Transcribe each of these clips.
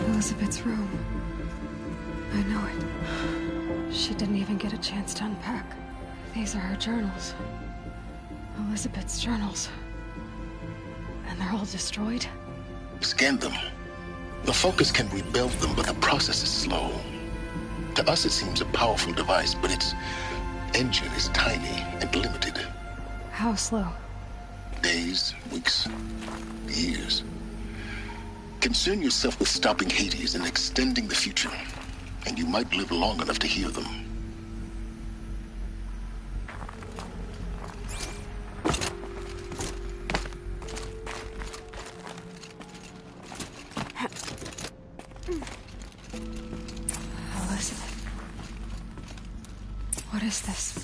Elizabeth's room. I know it. She didn't even get a chance to unpack. These are her journals. Elizabeth's journals. And they're all destroyed? Scan them. The Focus can rebuild them, but the process is slow. To us, it seems a powerful device, but its engine is tiny and limited. How slow? Days, weeks, years. Concern yourself with stopping Hades and extending the future, and you might live long enough to hear them. Elizabeth. What is this?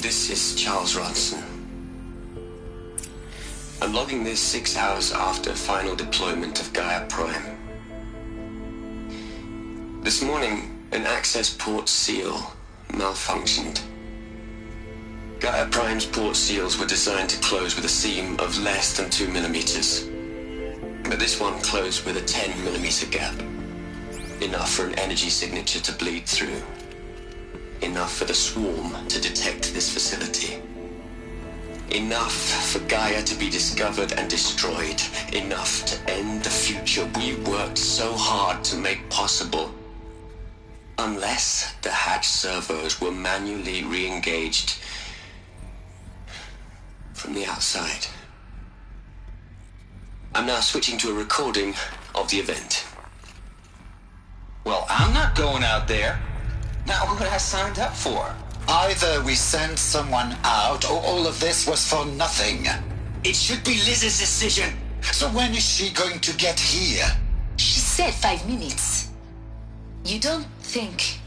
This is Charles Ronson. I'm logging this 6 hours after final deployment of Gaia Prime. This morning, an access port seal malfunctioned. Gaia Prime's port seals were designed to close with a seam of less than 2 millimeters. But this one closed with a 10 millimeter gap. Enough for an energy signature to bleed through. Enough for the swarm to detect this facility. Enough for Gaia to be discovered and destroyed. Enough to end the future we worked so hard to make possible. Unless the hatch servos were manually re-engaged from the outside. I'm now switching to a recording of the event. Well, I'm not going out there. Not what I signed up for. Either we send someone out, or all of this was for nothing. It should be Liz's decision. So when is she going to get here? She said 5 minutes. You don't think...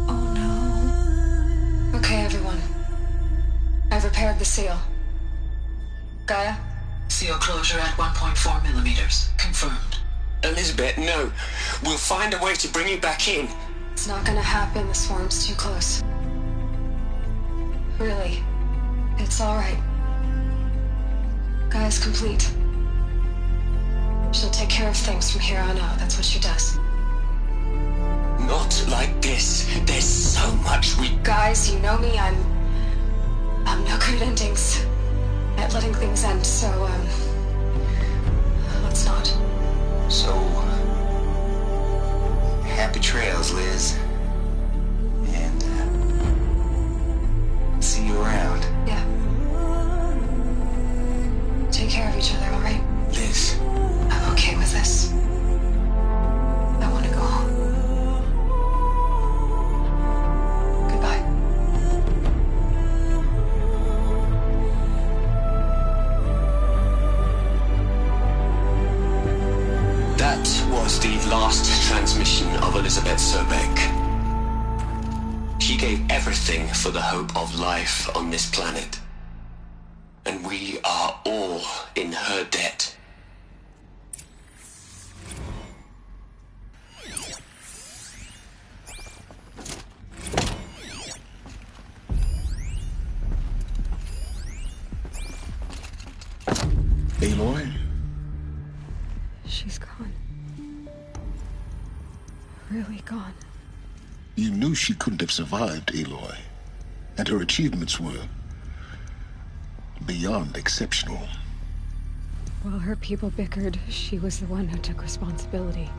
Oh no. Okay, everyone. I've repaired the seal. Gaia? Seal closure at 1.4 millimeters. Confirmed. Elizabeth, no. We'll find a way to bring you back in. It's not gonna happen. The swarm's too close. Really. It's alright. Gaia's complete. She'll take care of things from here on out. That's what she does. Not like this. There's so much we... Guys, you know me. I'm no good at endings. At letting things end, so, let's not. So, happy trails, Liz. And, see you around. Yeah. Take care of each other, alright? Liz. I'm okay with this. I want to go home. Goodbye. That was the last transmission of Elizabeth Sobeck. She gave everything for the hope of life on this planet. And we are all in her debt. Aloy? She's gone. Really gone. You knew she couldn't have survived, Aloy. And her achievements were beyond exceptional. While her people bickered, she was the one who took responsibility.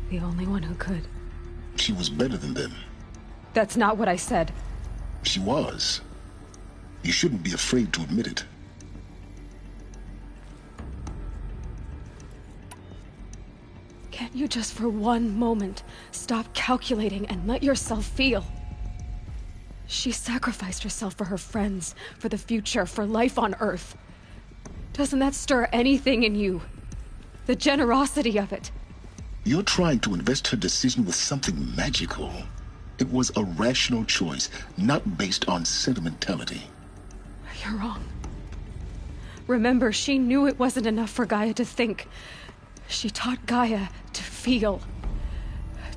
The only one who could. She was better than them. That's not what I said. She was. You shouldn't be afraid to admit it. Can't you just for one moment stop calculating and let yourself feel? She sacrificed herself for her friends, for the future, for life on Earth. Doesn't that stir anything in you? The generosity of it. You're trying to invest her decision with something magical. It was a rational choice, not based on sentimentality. You're wrong. Remember, she knew it wasn't enough for Gaia to think. She taught Gaia to feel.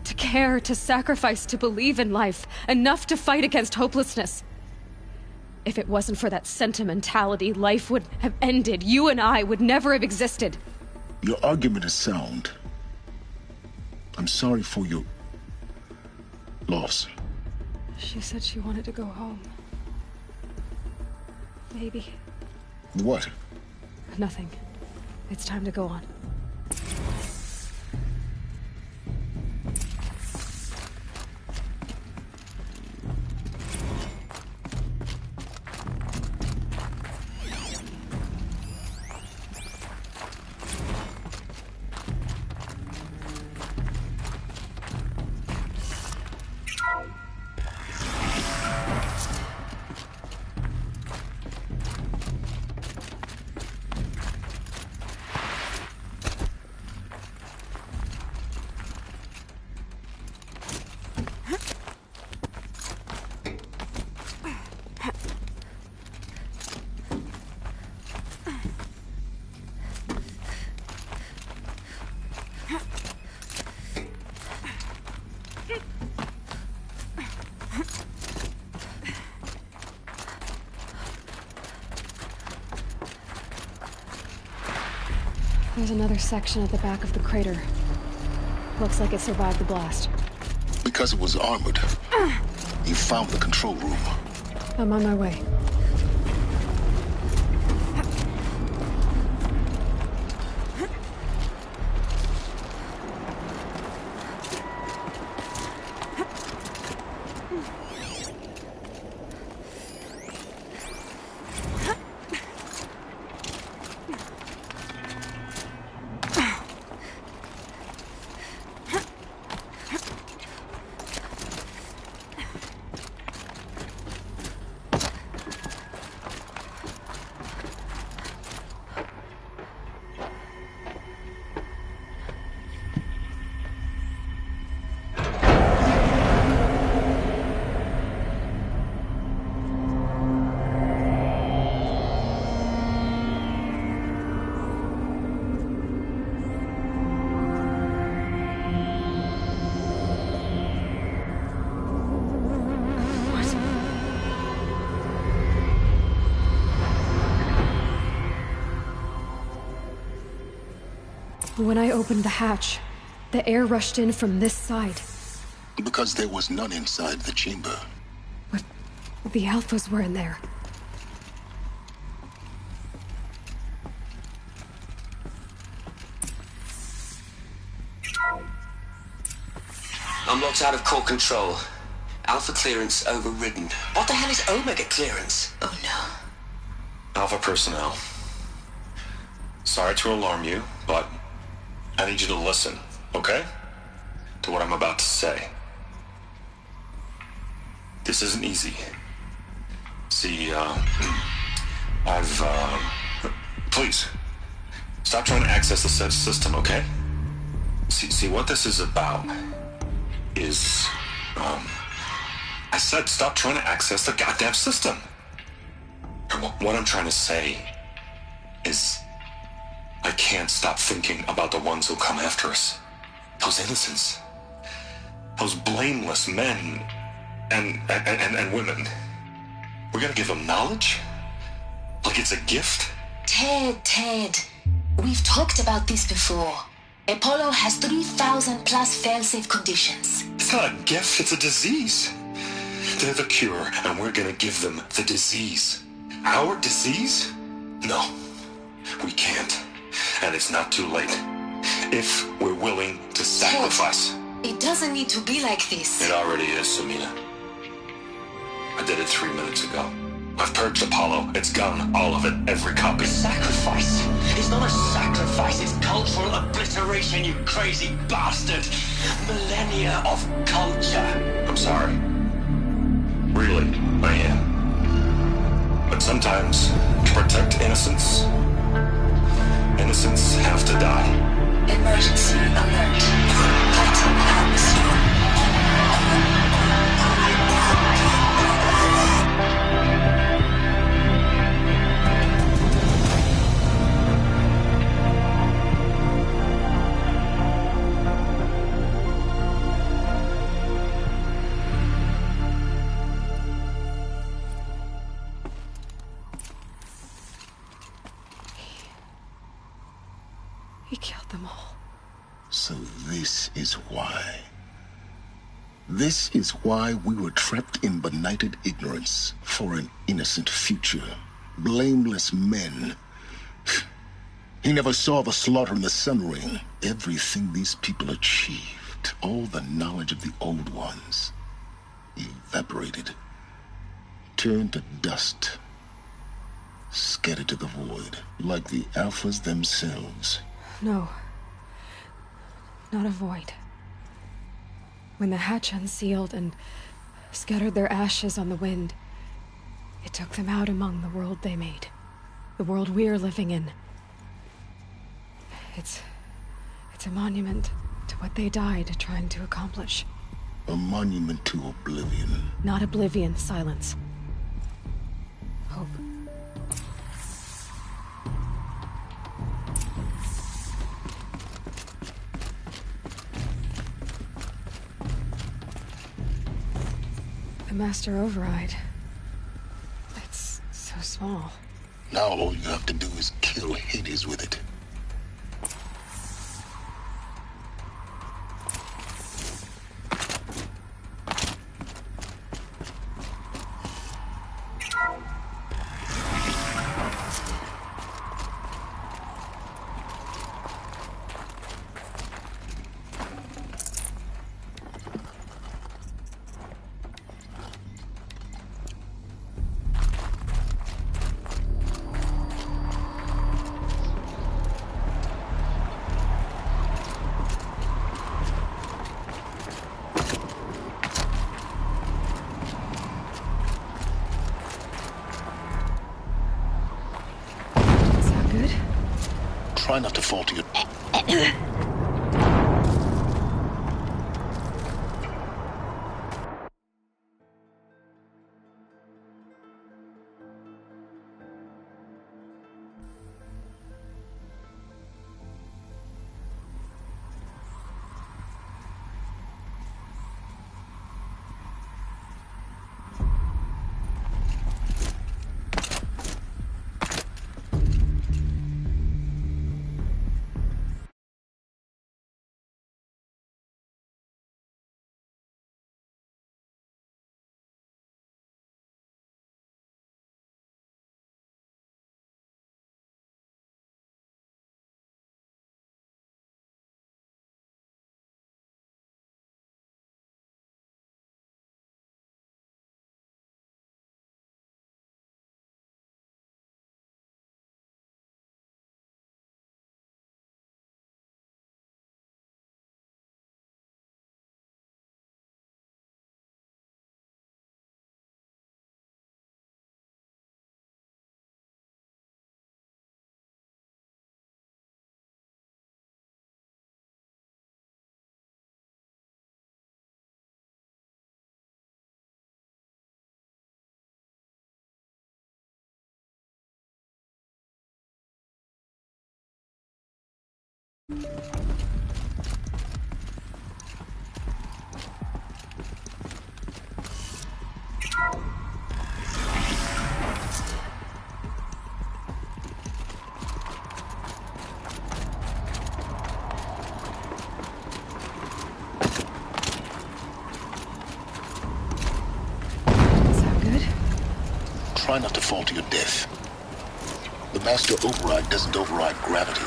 To care, to sacrifice, to believe in life. Enough to fight against hopelessness. If it wasn't for that sentimentality, life would have ended. You and I would never have existed. Your argument is sound. I'm sorry for your loss. She said she wanted to go home. Maybe. What? Nothing. It's time to go on. There's another section at the back of the crater. Looks like it survived the blast. Because it was armored. You found the control room. I'm on my way. When I opened the hatch, the air rushed in from this side. Because there was none inside the chamber. But the Alphas were in there. I'm locked out of core control. Alpha clearance overridden. What the hell is Omega clearance? Oh no. Alpha personnel. Sorry to alarm you, but I need you to listen, okay? To what I'm about to say. This isn't easy. See, please, stop trying to access the system, okay? See, what this is about is, I said stop trying to access the goddamn system. What I'm trying to say is, I can't stop thinking about the ones who come after us. Those innocents. Those blameless men and women. We're gonna give them knowledge? Like it's a gift? Ted. We've talked about this before. Apollo has 3,000 plus fail-safe conditions. It's not a gift, it's a disease. They're the cure, and we're gonna give them the disease. Our disease? No, we can't. And it's not too late. If we're willing to sacrifice. Ted, it doesn't need to be like this. It already is, Samina. I did it 3 minutes ago. I've purged Apollo. It's gone. All of it. Every copy. Sacrifice. It's not a sacrifice. It's cultural total obliteration, you crazy bastard! Millennia of culture! I'm sorry. Really, I am. But sometimes, to protect innocence, innocents have to die. Emergency alert. Heightened atmosphere. He killed them all. So this is why. This is why we were trapped in benighted ignorance for an innocent future. Blameless men. He never saw the slaughter in the Sun Ring. Everything these people achieved, all the knowledge of the old ones, evaporated, turned to dust, scattered to the void, like the Alphas themselves. No. Not a void. When the hatch unsealed and scattered their ashes on the wind, it took them out among the world they made. The world we're living in. It's a monument to what they died trying to accomplish. A monument to oblivion. Not oblivion, silence. Hope. The master override. It's so small. Now all you have to do is kill Hades with it. Try not to fall to your... Try not to fall to your death. The master override doesn't override gravity.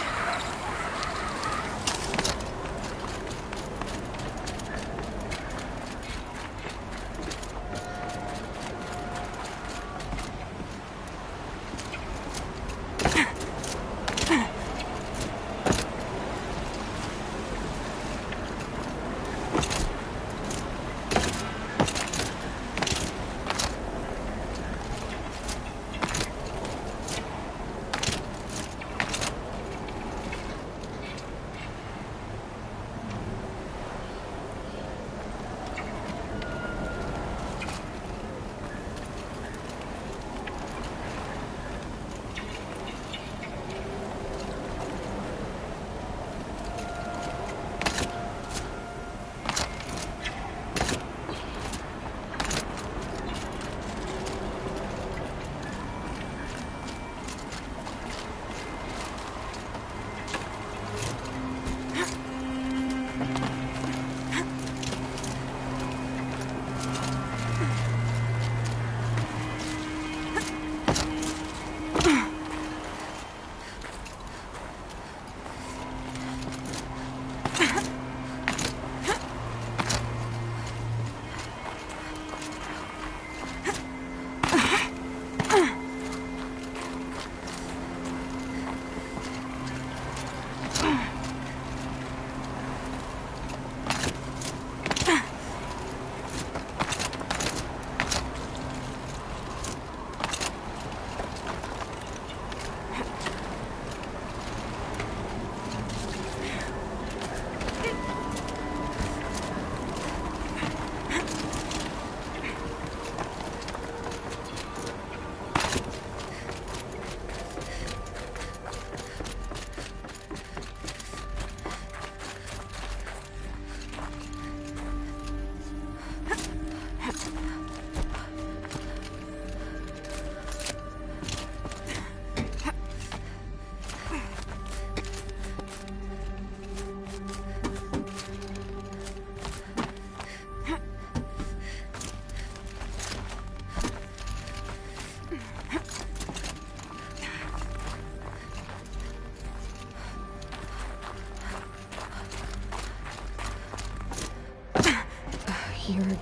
You're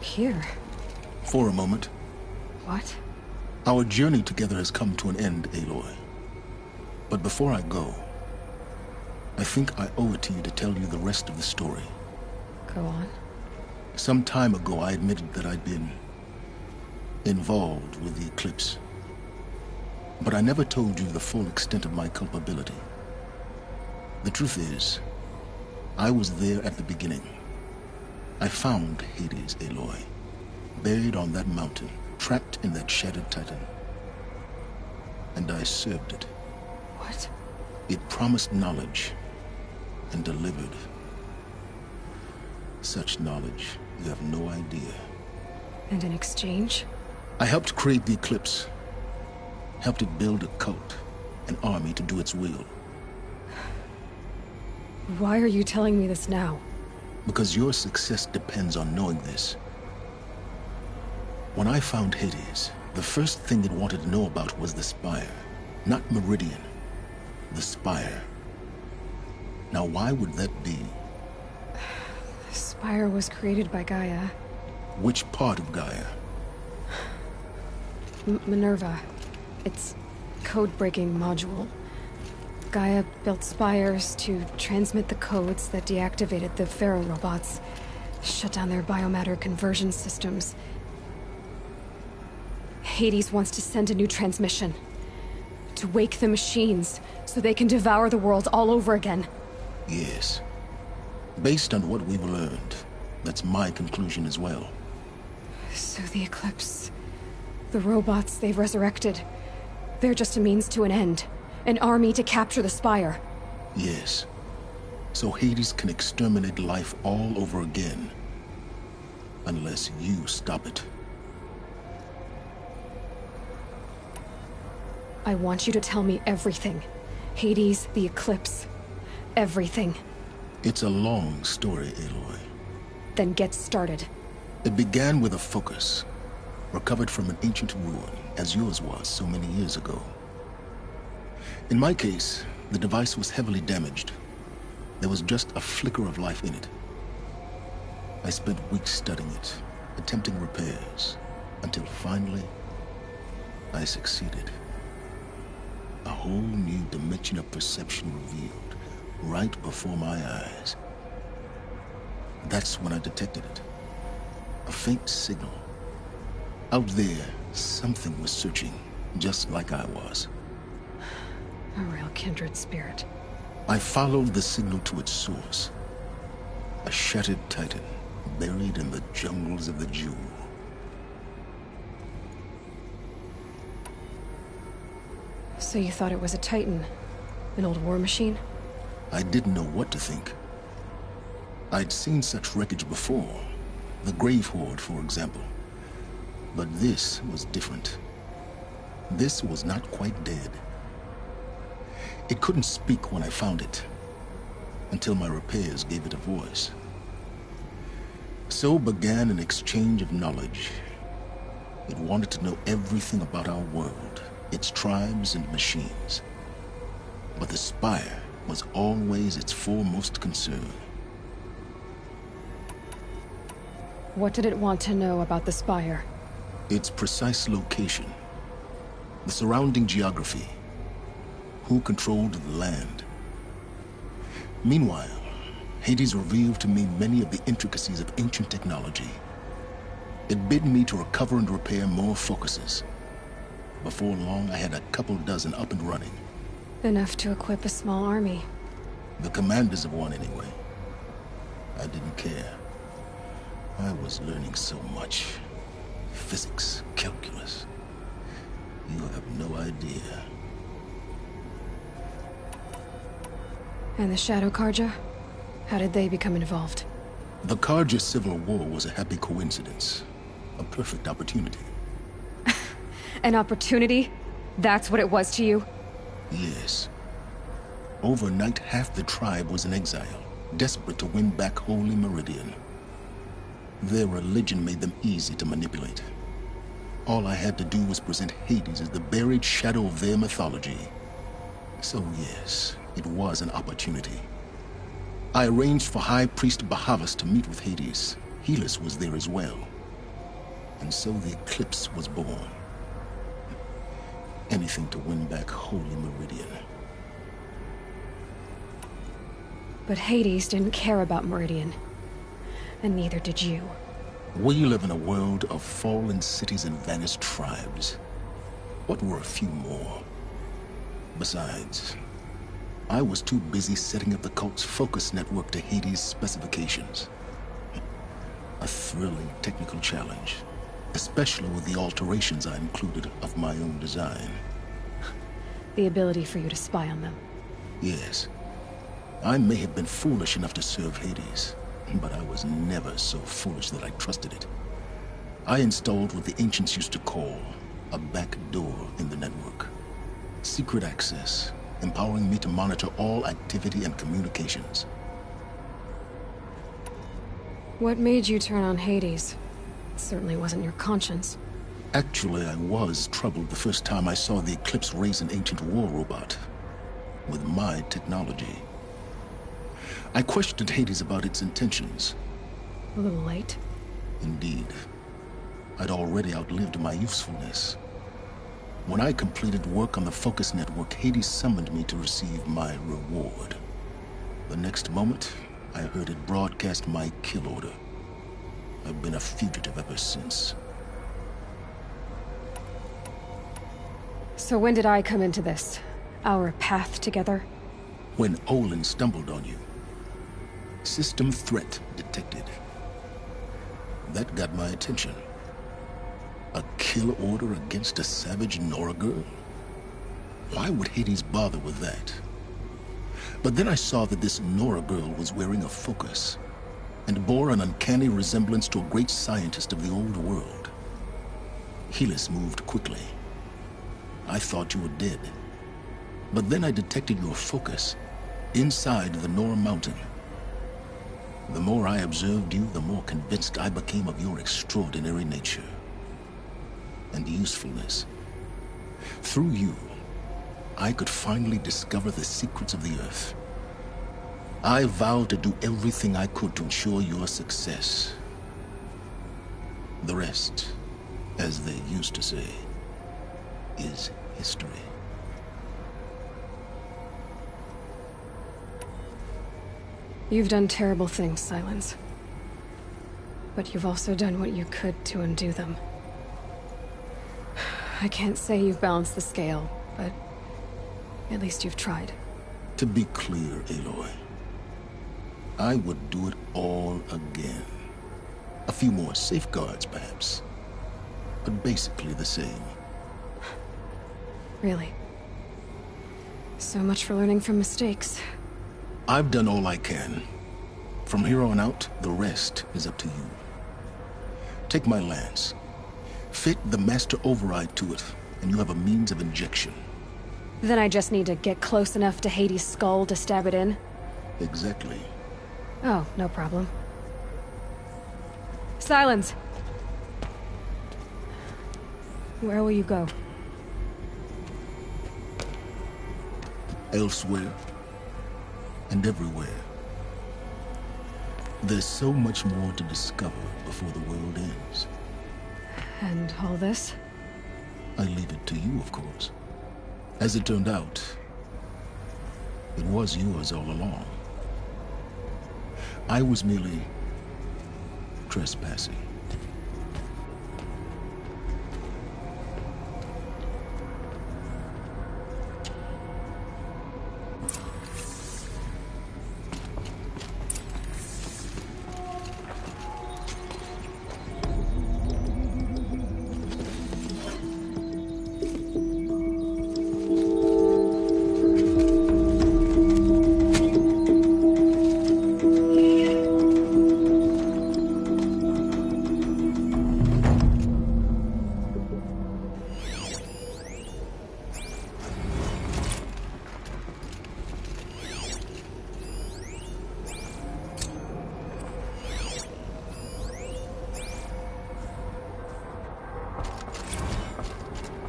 here. For a moment. What? Our journey together has come to an end, Aloy. But before I go, I think I owe it to you to tell you the rest of the story. Go on. Some time ago, I admitted that I'd been involved with the eclipse. But I never told you the full extent of my culpability. The truth is, I was there at the beginning. I found Hades, Aloy, buried on that mountain, trapped in that shattered titan. And I served it. What? It promised knowledge and delivered. Such knowledge, you have no idea. And in exchange? I helped create the eclipse. Helped it build a cult, an army to do its will. Why are you telling me this now? Because your success depends on knowing this. When I found Hades, the first thing it wanted to know about was the Spire. Not Meridian. The Spire. Now why would that be? The Spire was created by Gaia. Which part of Gaia? Minerva. It's code-breaking module. Gaia built spires to transmit the codes that deactivated the Pharaoh robots, shut down their biomatter conversion systems. Hades wants to send a new transmission. To wake the machines, so they can devour the world all over again. Yes. Based on what we've learned, that's my conclusion as well. So the Eclipse... the robots they've resurrected... they're just a means to an end. An army to capture the Spire. Yes. So Hades can exterminate life all over again. Unless you stop it. I want you to tell me everything. Hades, the Eclipse. Everything. It's a long story, Aloy. Then get started. It began with a focus. Recovered from an ancient ruin, as yours was so many years ago. In my case, the device was heavily damaged. There was just a flicker of life in it. I spent weeks studying it, attempting repairs, until finally, I succeeded. A whole new dimension of perception revealed, right before my eyes. That's when I detected it. A faint signal. Out there, something was searching, just like I was. A real kindred spirit. I followed the signal to its source. A shattered titan, buried in the jungles of the Jewel. So you thought it was a titan? An old war machine? I didn't know what to think. I'd seen such wreckage before. The Grave Horde, for example. But this was different. This was not quite dead. It couldn't speak when I found it, until my repairs gave it a voice. So began an exchange of knowledge. It wanted to know everything about our world, its tribes and machines. But the Spire was always its foremost concern. What did it want to know about the Spire? Its precise location, the surrounding geography, who controlled the land, Meanwhile, Hades revealed to me many of the intricacies of ancient technology. It bid me to recover and repair more focuses. Before long, I had a couple dozen up and running. Enough to equip a small army. The commanders of one, anyway. I didn't care. I was learning so much. Physics, calculus. You have no idea. And the Shadow Karja? How did they become involved? The Karja Civil War was a happy coincidence. A perfect opportunity. An opportunity? That's what it was to you? Yes. Overnight, half the tribe was in exile, desperate to win back Holy Meridian. Their religion made them easy to manipulate. All I had to do was present Hades as the buried shadow of their mythology. So yes, it was an opportunity. I arranged for High Priest Bahavas to meet with Hades. Helis was there as well. And so the eclipse was born. Anything to win back Holy Meridian. But Hades didn't care about Meridian. And neither did you. We live in a world of fallen cities and vanished tribes. What were a few more? Besides, I was too busy setting up the cult's focus network to Hades' specifications. A thrilling technical challenge, especially with the alterations I included of my own design. The ability for you to spy on them. Yes. I may have been foolish enough to serve Hades, but I was never so foolish that I trusted it. I installed what the ancients used to call a back door in the network. Secret access, empowering me to monitor all activity and communications. What made you turn on Hades? It certainly wasn't your conscience. Actually, I was troubled the first time I saw the Eclipse raise an ancient war robot. With my technology. I questioned Hades about its intentions. A little late. Indeed. I'd already outlived my usefulness. When I completed work on the Focus Network, Hades summoned me to receive my reward. The next moment, I heard it broadcast my kill order. I've been a fugitive ever since. So when did I come into this? Our path together? When Olin stumbled on you. System threat detected. That got my attention. A kill order against a savage Nora girl? Why would Hades bother with that? But then I saw that this Nora girl was wearing a focus, and bore an uncanny resemblance to a great scientist of the old world. Helis moved quickly. I thought you were dead. But then I detected your focus inside the Nora mountain. The more I observed you, the more convinced I became of your extraordinary nature and usefulness. Through you, I could finally discover the secrets of the Earth. I vowed to do everything I could to ensure your success. The rest, as they used to say, is history. You've done terrible things, Silence. But you've also done what you could to undo them. I can't say you've balanced the scale, but at least you've tried. To be clear, Aloy, I would do it all again. A few more safeguards, perhaps, but basically the same. Really? So much for learning from mistakes. I've done all I can. From here on out, the rest is up to you. Take my lance. Fit the master override to it, and you have a means of injection. Then I just need to get close enough to Hades' skull to stab it in? Exactly. Oh, no problem. Silence! Where will you go? Elsewhere. And everywhere. There's so much more to discover before the world ends. And all this? I leave it to you, of course. As it turned out, it was yours all along. I was merely trespassing.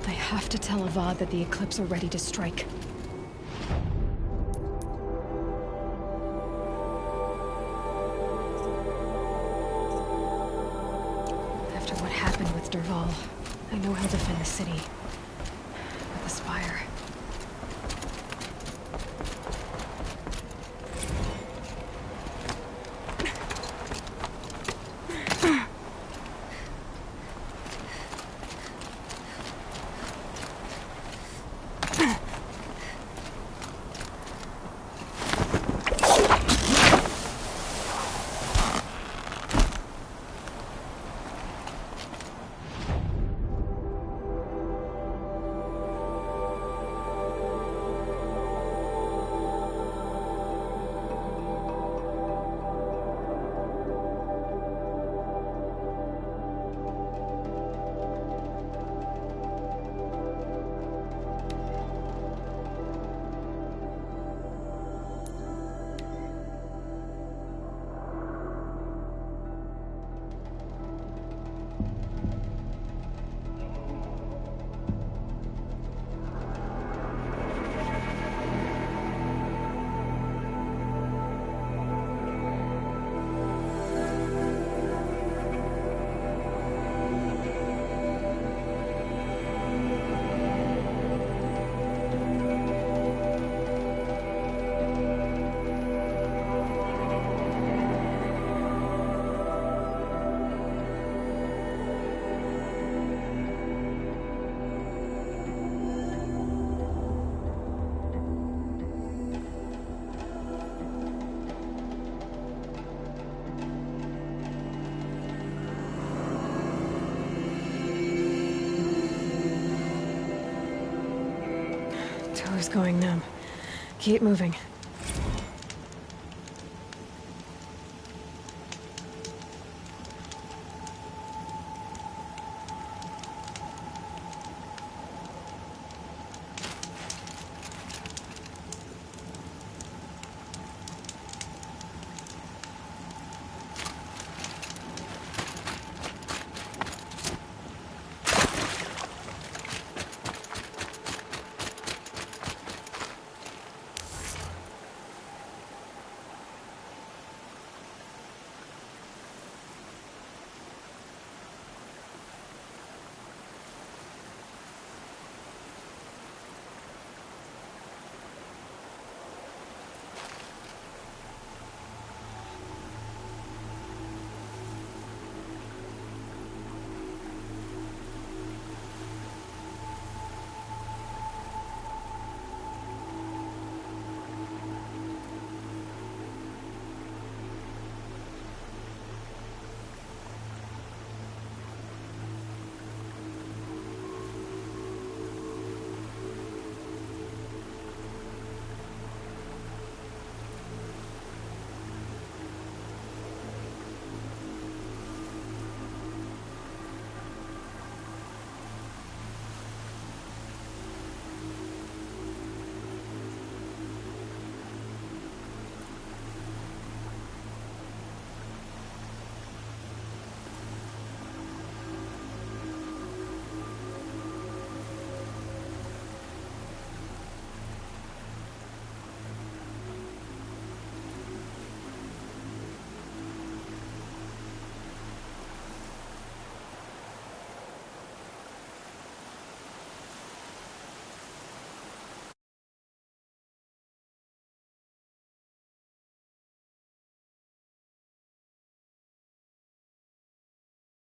I have to tell Avad that the Eclipse are ready to strike. After what happened with Derval, I know he'll defend the city. With the Spire. Tower's going numb. Keep moving.